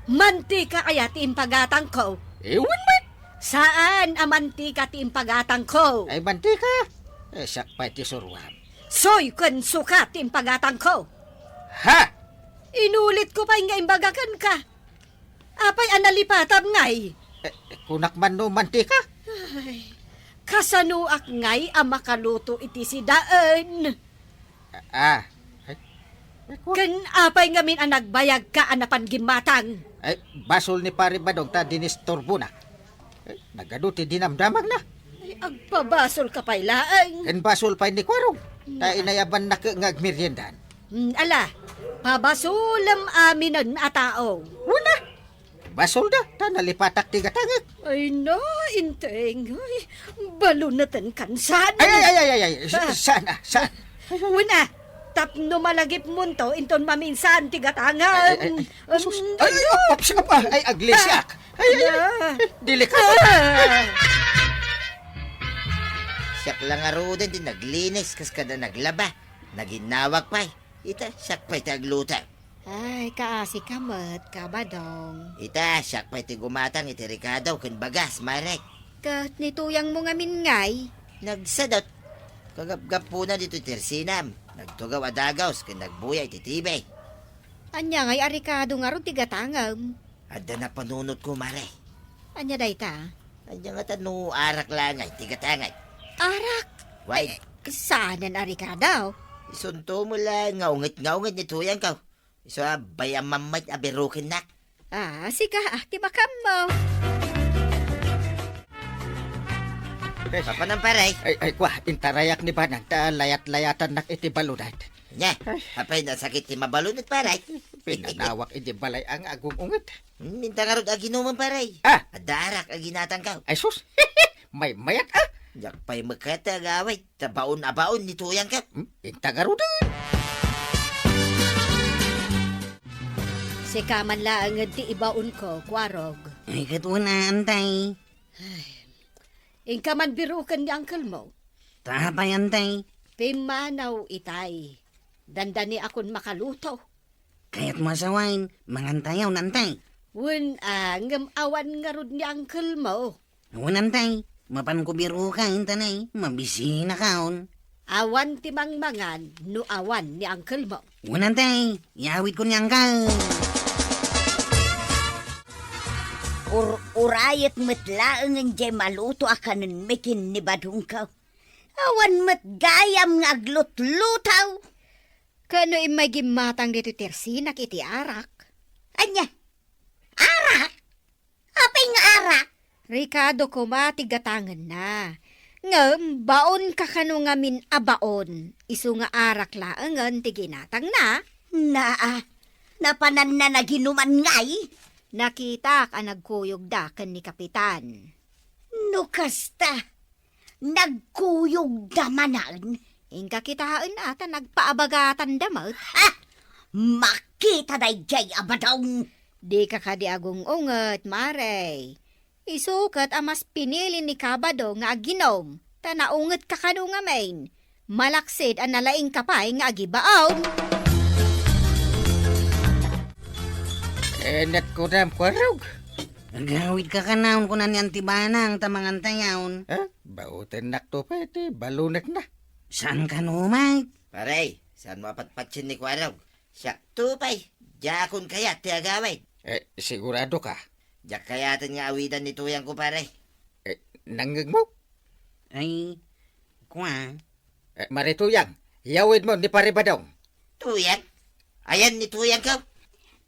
Speaker 2: Mantika kaya ti impagatang ko.
Speaker 4: Ewan man.
Speaker 2: Saan amantika ti impagatang ko?
Speaker 4: Ay mantika. Siyak pa'y ti surwam.
Speaker 2: Soy kun suka ti impagatang ko.
Speaker 4: Ha!
Speaker 2: Inulit ko pa nga imbagakan ka. Apay analipatap ngay.
Speaker 4: Kunak man no mantika.
Speaker 2: Ay, kasanuak ngay ang makaluto iti si daan.
Speaker 4: Ay,
Speaker 2: Kan apay ngamin ang nagbayag ka anapan gimatang.
Speaker 4: ay, basol ni pare Badong ta dinistorbo na. Nagaduti dinamdamag na.
Speaker 2: Ay, agpabasol ka pa'y laang.
Speaker 4: En basol pa ni Kwarong. Ta inayaban na ngagmeriendan.
Speaker 2: Ala, pabasulam amin ang atao.
Speaker 4: Wala. Basol da, ta nalipatak ti gatangag.
Speaker 2: Ay no, inteng. Ay, balunatan kansan.
Speaker 4: Ay, saan?
Speaker 2: Una, tapno malagip mo to, inton maminsan tigatangan.
Speaker 4: Ay, aglisyak. Ay, delikado.
Speaker 5: Siyak lang arudan din naglinis kas kada naglaba. Naginawag pa. Ita, siyak pa'y tagluta.
Speaker 2: Ay, kaasi kamat, kabadong.
Speaker 5: Ita, siyak pa'y tigumatang iti Ricardo kun bagas, Marek.
Speaker 2: Kat nituyang mo ngamin ngay.
Speaker 5: Nagsadot. Kagapgap po na dito tersinam. Nagtugaw adagaws kun nagbuyay iti tibay.
Speaker 2: Anya ngay arikado nga ron tigatangam.
Speaker 5: Adda na panunot ko, Mare.
Speaker 2: Anya dayta?
Speaker 5: Adya nga tanu arak langay, tigatangay.
Speaker 2: Arak.
Speaker 5: Why?
Speaker 2: Saanan arikadaw?
Speaker 5: Isunto mo lang, ngaungit ni tuyang ka. Iso bayang mamay abirukin nak.
Speaker 2: Sika, tibakam mo.
Speaker 5: Papa ng paray.
Speaker 4: Ay, kwa, intarayak ni Banang, ta layat-layatan nak iti balunat.
Speaker 5: Nya, apay nasakit ti mabalunit paray.
Speaker 4: Pinanawak iti balay ang agong unget.
Speaker 5: Minta nga rod aginuman paray. Adarak aginatang ka.
Speaker 4: Ay, sus, may mayat
Speaker 5: Jak pa'y magkata agaway. Tabaon ni tuyang ka.
Speaker 4: Intagarudan.
Speaker 2: Sika man laang ti ibaon ko, kwarog.
Speaker 3: Ay, katuna, antay.
Speaker 2: Ingka man birukan ni uncle mo.
Speaker 3: Tapay, antay.
Speaker 2: Pimanaw itay. Dandani akon makaluto.
Speaker 3: Kaya't masawain, mangantayaw, nantay.
Speaker 2: Ngam awan nga rod ni uncle mo.
Speaker 3: Nantay, mapan ko biro ka, intanay. Mabisi na kaon.
Speaker 2: Awan ti mangmangan, no awan ni uncle mo.
Speaker 3: Nantay, yawit ko niyang ka.
Speaker 1: Urayat matlaang ang jay maluto akanan mekin ni Badong ka. Awan matgayam nga aglut-lutaw.
Speaker 2: Kano imay gimatang dito tersinak iti arak.
Speaker 1: Anya, arak? Apay nga arak?
Speaker 2: Ricardo ko matigatangan na. Ngam, baon ka kano ngamin abaon. Isu nga arak laangan ti ginatang na.
Speaker 1: Napanan na naginuman ngay.
Speaker 2: Nakita ka nagkuyog dakan ni Kapitan.
Speaker 1: No kasta, nagkuyog damanan.
Speaker 2: Ingka kitaan ata nagpaabagatan damot.
Speaker 1: Makita day jay abadong.
Speaker 2: Di ka kadi agong unget, Mare. Isukat amas pinili ni Kabado nga aginom. Tanaunget ka kano nga main. Malaksid ang nalaing kapay nga agibaaw.
Speaker 4: Net ko na Kwarong.
Speaker 3: Agawit ka kanaon ko na ni Antibanang tamangantayaw.
Speaker 4: Bautin nak to pa iti balunak na.
Speaker 3: Saan ka numay?
Speaker 5: Paray, saan mapatpatsin ni Kwarog? Siyak tupay. Jakon kaya ti agaway.
Speaker 4: Sigurado ka.
Speaker 5: Jak kayatan nga awidan ni tuyang ko paray.
Speaker 4: Nanggag mo?
Speaker 3: Ay, kwa.
Speaker 4: Marituyang, yawid mo ni pare Badong.
Speaker 5: Tuyang? Ayan ni tuyang ka.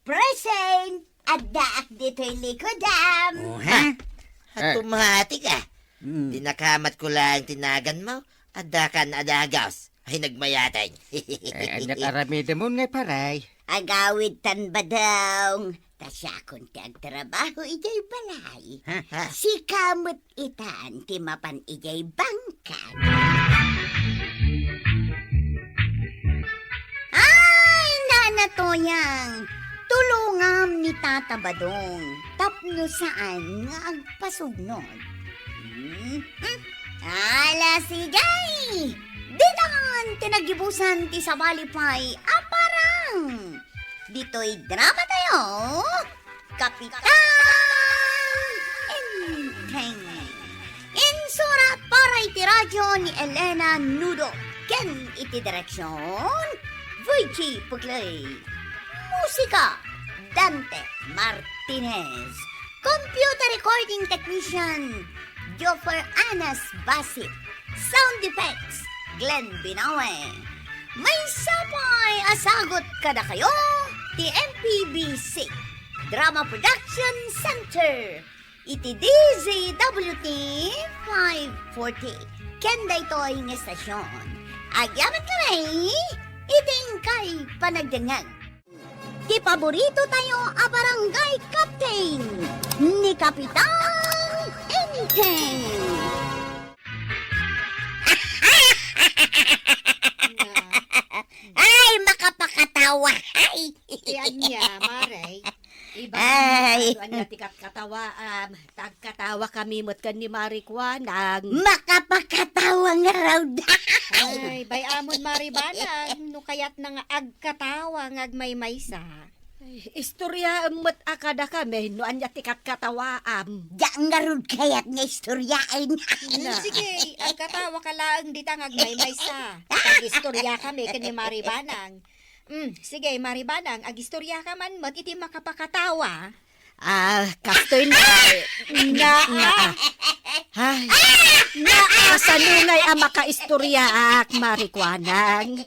Speaker 1: Present! Adaak dito'y likodam.
Speaker 3: Oh, ha?
Speaker 5: Hatumahati ka. Dinakamat ko lang tinagan mo. Adakan adagaws. Ay nagmayatay.
Speaker 4: Anyak aramida mo nga paray.
Speaker 1: Agawid tan Badong. Tasyakon ti agtrabaho ijay balay. Si kamot itan ti mapan ijay bangkat. Ay, nanatoyang. Tulungam ni Tata Badong. Tapno saan nga agpasugnod. Ala sigay! Dinan tinagibusan ti sabalipay aparang. Dito'y drama tayo. Kapitan Enteng. Insurat para iti radyo ni Elena Nudo. Ken iti direksyon Vuichi Puglay. Musika, Dante Martinez. Computer recording technician, Joffer Anas Basit. Sound effects, Glenn Binawe. May sapay asagot kada kayo, TMPBC. Drama Production Center. Iti DZWT 540. Kenda ito'y ng estasyon. Agyaman kami, iting kay panagdangan. Di paborito tayo a barangay captain ni Kapitan Enteng. Ay, makapakatawa. Ay.
Speaker 2: Yan niya, Maray. Iba
Speaker 1: Ay.
Speaker 2: ang niya tikat katawa. Tagkatawa kami mo't kan ni Marikwa nang...
Speaker 1: Makapakatawa nga raw da.
Speaker 2: Ay, bayamon Maribanag. No kayat nang agkatawa ng agmaymaysa. Istorya mo't akada kami no anya tikat katawa
Speaker 1: Diyan nga rin kaya't nga istoryain.
Speaker 2: Sige, agkatawa ka lang di tang agmaymaysa. Tag-istorya kami kan ni Maribanag. Sige, Maribanang, agistorya ka man mo't iti makapakatawa. Kastoy na. Ay, kasanungay ang makaistorya ak, Marikwanang.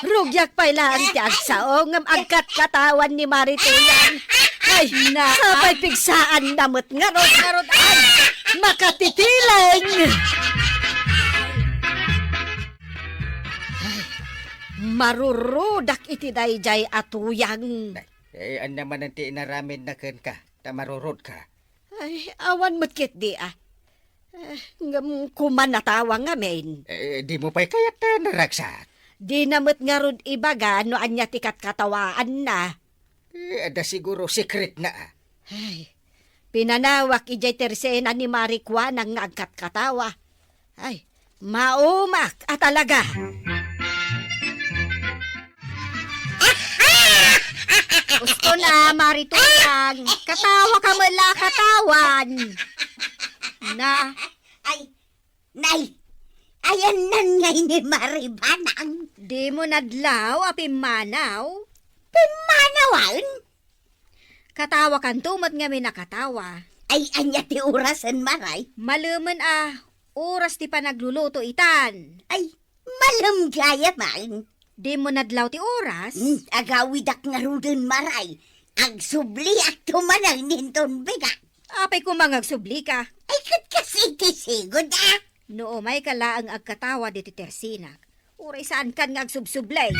Speaker 2: Rugyak pa ilang tiyag saong ang agkat katawan ni Marituyan. Ay, sabay pigsaan namot ngarot ay, makatitilang. Marurudak iti dayjay atuyang.
Speaker 4: An naman ang tinaramin na ken ka, tamarurod ka.
Speaker 2: Ay, awan mo't kit di ngam kuman natawa nga men.
Speaker 4: Di mo pa'y kayat naragsak.
Speaker 2: Di namot nga rod ibaga no anya tikat katawaan na.
Speaker 4: Ada siguro secret na.
Speaker 2: Ay, pinanawak ijay tersena ni Marikwa nang ngagkat katawa. Ay, maumak talaga. Gusto na, Marituyang. Katawa ka mula katawan. Na,
Speaker 1: Ay, nay, ayan nan ngay ni Maribanang.
Speaker 2: di mo nadlaw, apimanaw.
Speaker 1: Pimanawan?
Speaker 2: Katawa kan tumot nga may nakatawa.
Speaker 1: Ay, anya ti orasan maray.
Speaker 2: Maluman oras ti panagluluto itan.
Speaker 1: Ay, malamgaya man.
Speaker 2: Di mo nadlaw ti oras.
Speaker 1: Agawidak nga rudun maray. Ag subli at tumanang ninton biga.
Speaker 2: Apay kumangag subli ka.
Speaker 1: Ay, kat kasi tisigod
Speaker 2: Noo may kalaang agkatawa di ti tersinak. Uray saan kan nga agsubsublay.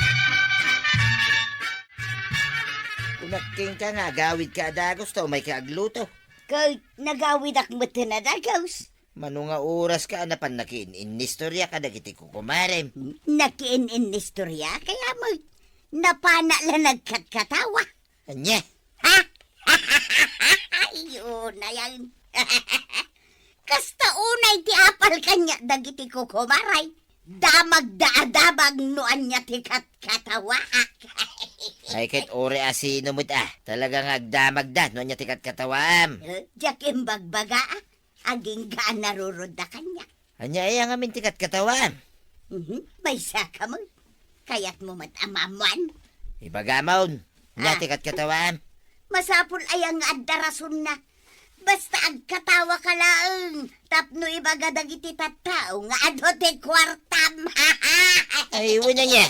Speaker 5: Unaking ka nga, gawid ka adagos to, may kaagluto.
Speaker 1: Kay nagawidak mo tinadagaws.
Speaker 5: Mano nga oras ka anapan nakin, inistorya ka dagiti ko kumarem.
Speaker 1: Nakiin in istorya, kaya mo napana lang nagkatkatawa.
Speaker 5: Anya?
Speaker 1: Ha? Yun na yan. Kasta unay ti apal kanya dagiti ko kumaray. Damag daadabag noan niya ti katkatawa.
Speaker 5: Ay kahit ore asino mo't talagang agdamag da, no niya tikat katawam.
Speaker 1: Diyakin bagbaga aging gaan narurod da kanya.
Speaker 5: Anya ay ang amin tikat katawam.
Speaker 1: May saka mo. Kaya't mo matamamuan.
Speaker 5: Ibagamon, niya tikat katawam.
Speaker 1: Masapul ay ang addarason na. Basta agkatawa ka laang. Tapno ibaga dagiti tattao nga adote kwartam.
Speaker 5: Ay, wala niya.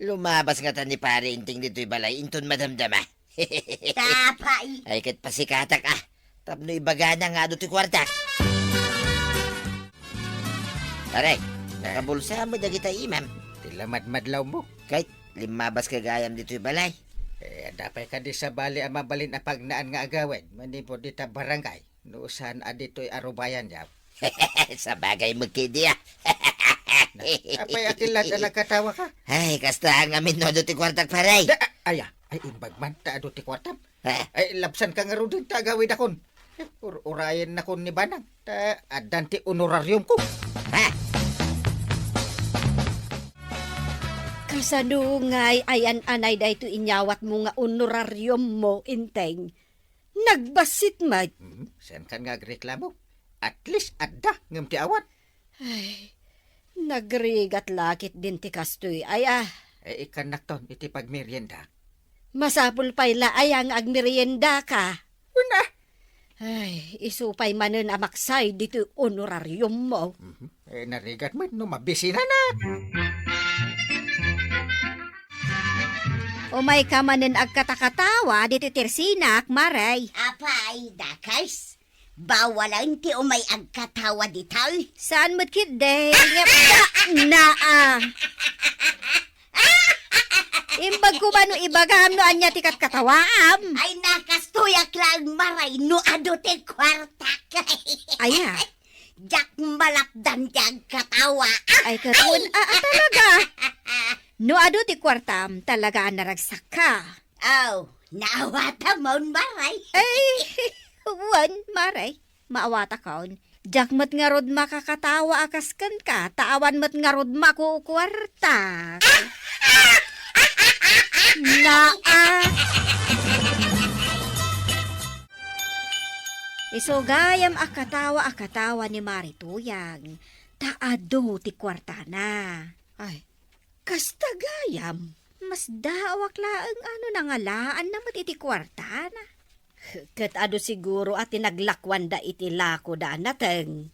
Speaker 5: Lumabas nga tan ni pare inting dito'y balay, inton madamdama.
Speaker 1: Tapay.
Speaker 5: Ay kat pasikatak tapno ibaga na nga do'y kwartak. Pare, nakabulsa mo dagita imam.
Speaker 4: Tilamad madlaw mo.
Speaker 5: Kahit limabas ka gayam dito'y balay.
Speaker 4: Dapay ka di sa bali ang mabalin na pagnaan nga agawin. Manipod di ta barangay. Nuusan adito'y arubayan yaw.
Speaker 5: Sa bagay magkidi
Speaker 4: Apay akilat ang nagkatawa ka.
Speaker 5: Ay, kasta ang amin no do'y kwartak pare.
Speaker 4: Ay, imbag man ta ado ti kwartam.
Speaker 5: Ha?
Speaker 4: Ay, lapsan ka nga ro din ta gawid akon. Urayan na kon ni Banang. Ta adanti honorarium ko.
Speaker 5: Ha?
Speaker 2: Kasanungay ayan anay dayto inyawat mo nga honoraryum mo, Inteng. Nagbasit mad.
Speaker 4: Saan kan nga reklamo? At least adda ngam ti awat.
Speaker 2: Ay, nagrigat lakit din ti kastoy. Ay
Speaker 4: Ikanak ton iti pagmerienda.
Speaker 2: Masapul pa'y laayang agmerienda ka.
Speaker 4: Una.
Speaker 2: Ay, isupay manen amaksay dito honorarium mo.
Speaker 4: Narigat mo, no mabisi na na.
Speaker 2: Umay ka manen agkatakatawa dito tersinak, maray.
Speaker 1: Apay, dakas. Bawalan ti umay agkatawa ditay.
Speaker 2: Saan mo't kide? Naa. Imbag ko ba no ibagam no anya tikat katawaam?
Speaker 1: Ay nakastuyak lang maray no ado ti kwarta kay.
Speaker 2: Aya.
Speaker 1: Jak malapdan tiyang katawa.
Speaker 2: Ay katun, talaga. No ado ti kwartam, talaga naragsak ka.
Speaker 1: Aw, naawata mo maray.
Speaker 2: Ay, wan, maray. Maawata kaon. Jak mat nga rod makakatawa akaskan ka, taawan mat nga rod makukwarta. Naa. Isogayam akatawa ni Marituyang. Taado ti kwartana. Ay, kasta gayam. Mas daawak laang ano nangalaan na matiti kwartana. Kat ado siguro at tinaglakwan da iti lako da nateng.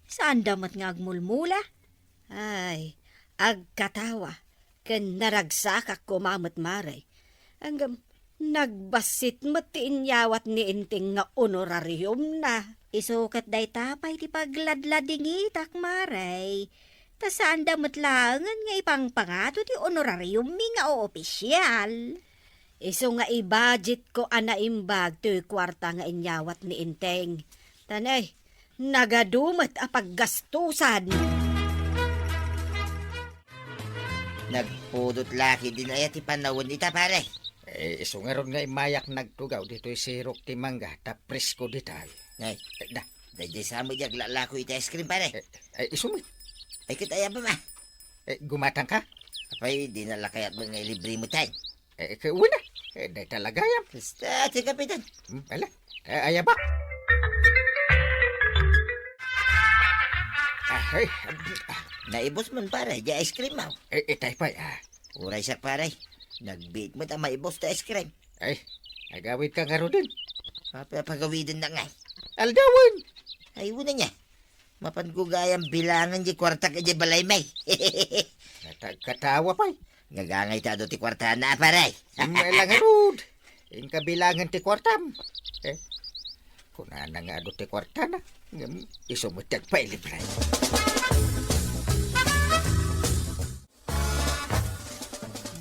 Speaker 2: Saan damat nga agmulmula? Ay, agkatawa. Ken naragsak ak kumamat maray. Anggam, nagbasit matiin yawat ni inting nga honorarium na. Isukat day tapay ti pagladladingitak maray. Ta saan damat langan nga ipang pangato ti honorarium mi nga o opisyal. Iso nga i-budget ko anaimbag to'y kwarta nga inyawat ni inteng. Tanay, nagadumat apaggastusan.
Speaker 5: Nagpudot laki din ay ti panawon ita pare.
Speaker 4: Iso nga ron nga imayak nagtugaw dito'y sirok ti mangga tapris ko ditay.
Speaker 5: Ay,
Speaker 4: Da,
Speaker 5: dahil sa mo jag lalako ita ice cream pare.
Speaker 4: iso mo.
Speaker 5: Ay kitaya ba ma?
Speaker 4: Gumatang ka?
Speaker 5: Apay, di nalakayat mo nga libre mo tayo.
Speaker 4: Una. Day talaga yan.
Speaker 5: Basta, si Kapitan.
Speaker 4: Ala, aya ba? Ay,
Speaker 5: Naibos man pare, di ice cream mo.
Speaker 4: itay pa,
Speaker 5: Uray siya pare. Nagbeat mo ta maibos ta ice cream.
Speaker 4: Ay, nagawid ka nga ro din.
Speaker 5: Papagawidin na nga.
Speaker 4: Aldawan.
Speaker 5: Ay, una niya. Mapangugayang bilangan di kwarta ka di balay may.
Speaker 4: Katawa pa.
Speaker 5: Ngagangay ta do ti kwarta na pare.
Speaker 4: Lang rod. Yung kabilangan ti kwartam. Kunana nga do ti kwarta na. Isumutag pa ilibre.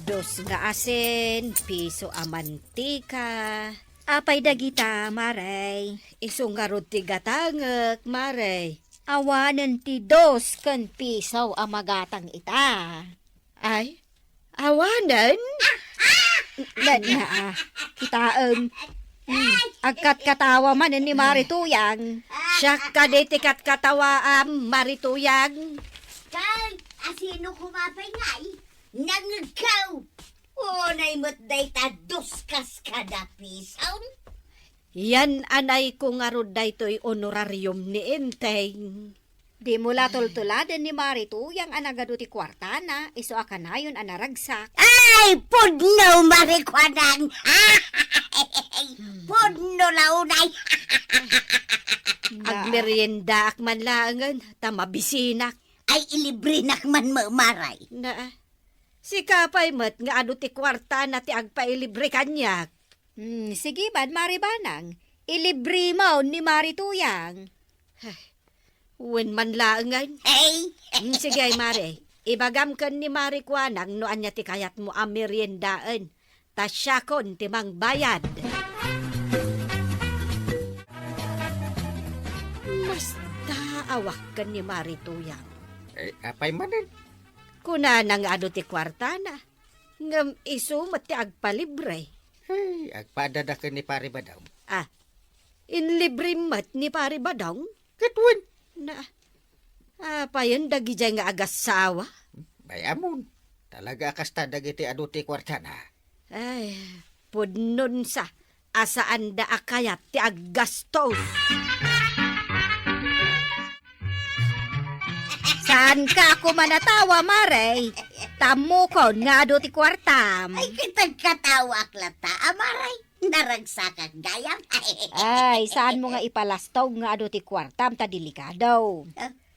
Speaker 2: Dos nga asin, piso a mantika. Apay dagita, maray. Iso nga rod ti gatangek, maray. Awanan ti dos kan piso a magatang ita. Ay, awanan? Na, kitaeng. Agkat katawa man ni Marituyang. Siya ka detikat katawa Marituyang.
Speaker 1: Kay, asino kumapay ngay? Nangagaw. Unay mo't day ta duskas kada pisaw.
Speaker 2: Yan anay ko nga rod daytoy honorarium ni Enteng. Di mula tultuladan ni Marituyang anagado ti kwartana, iso akanayon anaragsak.
Speaker 1: Ay, pudno marikwanang. Pudno launay.
Speaker 2: Agmerienda ak man langan, tamabisinak.
Speaker 1: Ay, ilibre nakman mamaray.
Speaker 2: Na, si kapay mat nga ano ti kwartana ti agpailibre kanyak. Sige man, Maribanang, ilibre mo ni Marituyang. Wen man langan.
Speaker 1: Hey,
Speaker 2: Sige ay Mari, ibagam kan ni Marikwanang no anya ti kayat mo ang meriendaan. Tasyakon ti mang bayad. Mas taawak kan ni Marituyang.
Speaker 4: Apay manin.
Speaker 2: Kuna nang ado ti kwartana. Ngam iso mati agpalibre.
Speaker 4: Ay, agpadada ka ni pari ba daw?
Speaker 2: Inlibre mat ni pari badong.
Speaker 4: Katwan.
Speaker 2: Na, payan dagi jay nga agasawa.
Speaker 4: Bayamon. Talaga kasta dagiti adu ti kwartana.
Speaker 2: Ay, pudnon sa asaan da akayat ti aggastos. Saan ka ako manatawa, Maray? Tamukon nga ado ti kwartam.
Speaker 1: Ay, kitag katawak lata, amaray. Naragsakak gayam.
Speaker 2: Ay, saan mo nga ipalastog nga ado ti kwartam ta delikado.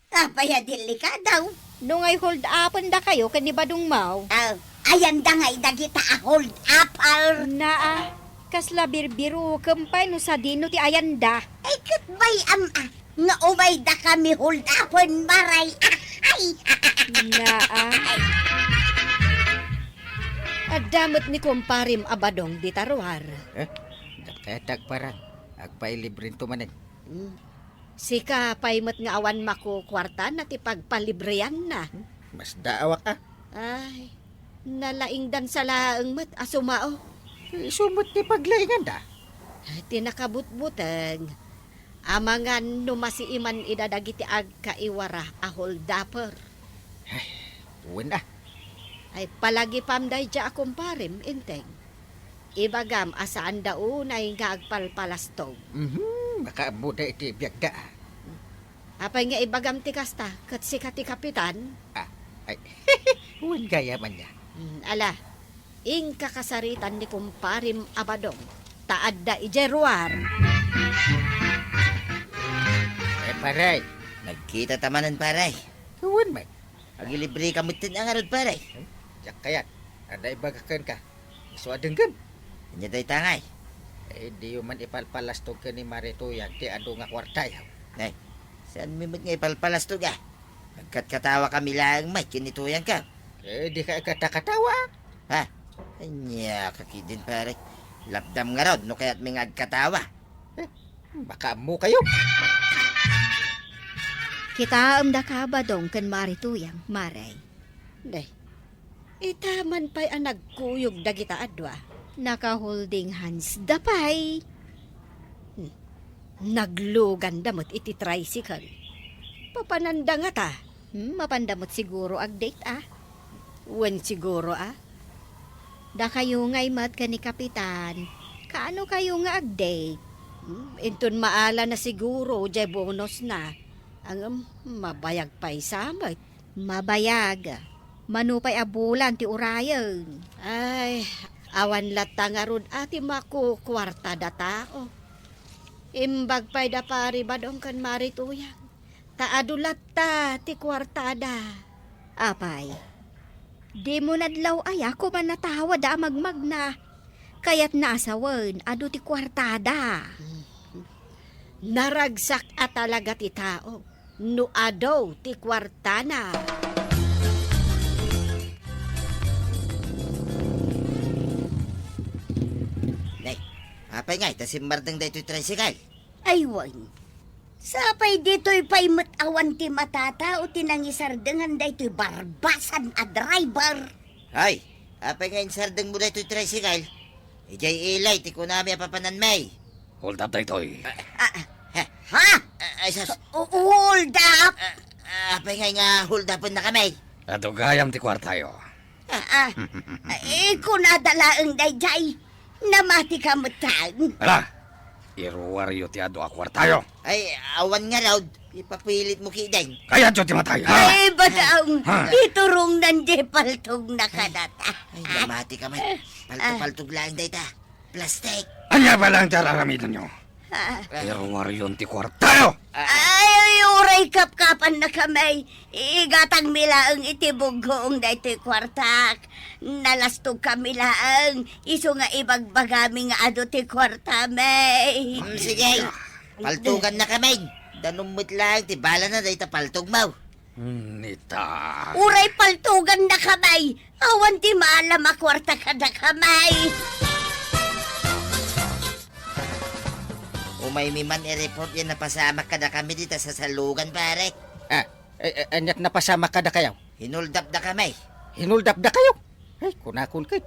Speaker 1: Apaya dilika daw.
Speaker 2: Nung ay hold upon da kayo kanibadong mau.
Speaker 1: Ayan da nga idagita a hold upper.
Speaker 2: Naa, kasla birbiro kempay no sa dino ti ayanda.
Speaker 1: Ay, katbay nga umay da kami hold upon, maray. Ay,
Speaker 2: Naa. Adamot ni kumparim abadong di taruar.
Speaker 4: Kaya tagparang. Agpailibrin to manin.
Speaker 2: Sika paimot nga awan mako kwarta na ti pagpalibriyan na.
Speaker 4: Mas daawak ah.
Speaker 2: Ay, nalaing dan sa laang mat asumao.
Speaker 4: Sumot ni paglaingan da.
Speaker 2: Tinakabutbuteng. Amangan numasiiman idadagiti agkaiwara ahol dapper.
Speaker 4: Uwin ah.
Speaker 2: Ay palagi pamday dya akumparim, inteng. Ibagam asaan daunay nga agpalpalastog.
Speaker 4: Makamuda iti biyag da ah.
Speaker 2: Apay nga ibagam ti kasta, kat si kati kapitan.
Speaker 4: Ay, uwin gaya man niya.
Speaker 2: Ala, ing kakasaritan ni kumparim abadong. Taad da ijeruar.
Speaker 4: Paray.
Speaker 5: Nagkita tamanan, paray.
Speaker 4: Uwin man.
Speaker 5: Agilibre ka mutin ang arod, paray.
Speaker 4: Yak kayat. Ada ibagakan ka. Iswadenggan.
Speaker 5: Anya day tangay.
Speaker 4: Di man ipalpalastog ka ni Marituyan. Di ado nga kwartay.
Speaker 5: Ay, saan mimot nga ipalpalas to ga? Nagkatkatawa kami lang, may kinituyan ka.
Speaker 4: Di ka katakatawa.
Speaker 5: Ha? Anya, kakidin, paray. Lapdam nga rod, no kaya't may agkatawa.
Speaker 4: Baka mo kayo.
Speaker 2: Kita da ka badong kan marituyang maray. Day, itaman pa'y ang nagkuyog dagita adwa. Naka-holding hands dapay. Naglugan damot iti tricycle. Papananda nga ta. Mapandamot siguro ag-date ah. Wen siguro ah. Da kayo nga'y mat ka ni kapitan. Kaano kayo nga ag-date? Intun maala na siguro, jay bonus na. Ang mabayag pa'y samay. Mabayag. Manupay abulan ti urayan. Ay, awan latang arud ati maku kwarta da tao. Imbag pa'y da pari badong kan marituyang. Taadulat ta ti kwartada. Apay, di mo nadlaw ay ako man natawa da magmagna. Kaya't naasawan adu ti kwartada. Naragsak at talaga ti tao. No adaw ti kwartana.
Speaker 5: Nay, apay nga, itasimbardang da ito'y tricycle.
Speaker 1: Aywan. Sapay dito'y paimot awan ti matata o tinangisardengan da ito'y barbasan a driver.
Speaker 5: Ay, apay nga insardang mo da ito'y tricycle. Ijay ilay, ti kunami apapanan may.
Speaker 7: Hold up da ito'y.
Speaker 1: Ha?
Speaker 5: Ay, sus.
Speaker 1: Hold up!
Speaker 5: Apay nga hold upon na kami.
Speaker 7: Ato gayam ti kwartayo.
Speaker 1: Kung nadalaang dayjay, namati ka matang.
Speaker 7: Ala, iruwaryo ti ado a kwartayo.
Speaker 5: Ay, awan nga raw, ipapilit mo kideng.
Speaker 7: Kaya dyo ti matay, ha?
Speaker 1: Ay, bataong, iturong nandi paltog na kadata.
Speaker 5: Ay, namati ka man. Palto-paltog lang day ta. Plastic.
Speaker 7: Anya ba lang dararamitan nyo? Iruwaryo ti kwartayo.
Speaker 1: Ay, uray kapkapan na kamay. Igatang milaang itibugong da ito'y kwartak. Nalastog kami laang. Iso nga ibagbagami nga ado ti kwarta, may.
Speaker 5: Sige, paltugan na kami. Danumot lang, tibala na day ta paltog mo.
Speaker 7: Nita.
Speaker 1: Uray paltugan na kamay. Awan ti maalam a kwarta ka na kamay.
Speaker 5: Umay mi man i-report yan na pasama ka na kami dito sa salugan, pare.
Speaker 4: Anyat napasama ka da kayo.
Speaker 5: Hinuldap na kami.
Speaker 4: Hinuldap da kayo. Ay, kunakun kit.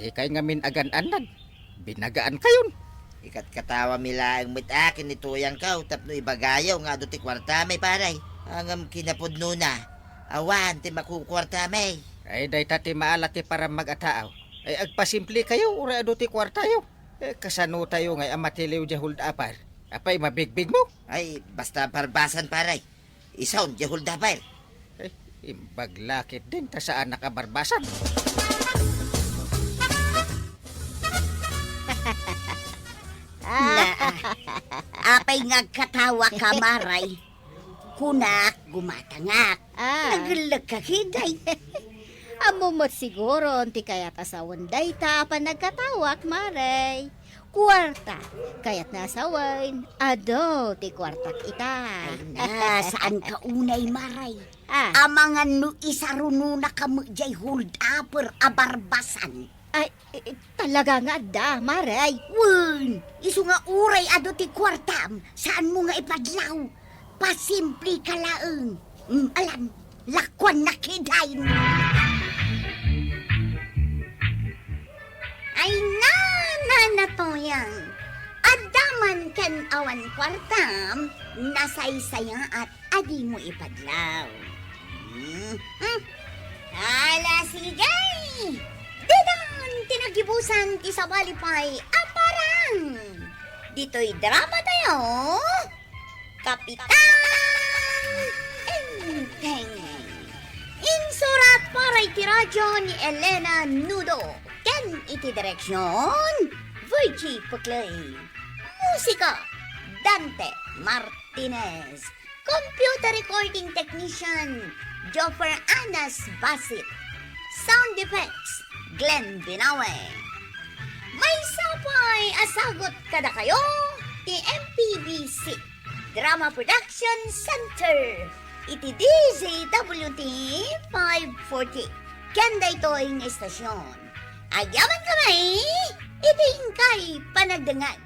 Speaker 4: Di kayo ngamin agan-anan. Binagaan kayon.
Speaker 5: Ikat katawa mila ang akin ni tuyang ka, tapno ibagayaw nga do ti kwarta may paray. Angam kinapod nuna. Awan, ti makukwarta may.
Speaker 4: Ay, day tati maalati para mag-ataaw. Ay, agpasimple kayo, ura ado ti kwartayo. Kasano tayo ngay amatiliw di hold upar. Apay, mabigbig mo.
Speaker 5: Ay, basta parbasan paray. Isaon, di hold upper.
Speaker 4: Imbaglakit din ta saan nakabarbasan.
Speaker 1: Na, apay nga katawa ka, Maray. Kunak, gumatangak. Naglag ka, Kiday.
Speaker 2: Amumot siguro, ti kaya't asawan day ta pa nagkatawak, Maray. Kwarta, kaya't nasawan. Ado, ti kwartak itay.
Speaker 1: Saan ka unay, Maray?
Speaker 2: Ah,
Speaker 1: Amangan no isaruno na kamo jay hold upper abarbasan.
Speaker 2: ay, talaga nga da, Maray.
Speaker 1: Wen, iso nga uray ado ti kwartam. Saan mo nga ipadlaw? Pasimpli ka laeng. Alam, lakwan na kiday. Ay na to yang. Adaman ken awan kwartam, nasaysaya at adi mo ipadlaw. Ala sigay! Didan tinagibusan ti sabalipay aparang. Dito'y drama tayo. Kapitan Enteng. Insurat para iti radyo ni Elena Nudo. Ken iti direksyon Virgie Puclay. Musika Dante Martinez. Computer recording technician Joffer Anas Basit. Sound effects Glenn Binawe. May sapay asagot kada kayo ti MPBC Drama Production Center. Iti DZWT 540. Kenda ito ang estasyon. Ayaman kami, iti kay panagdangan.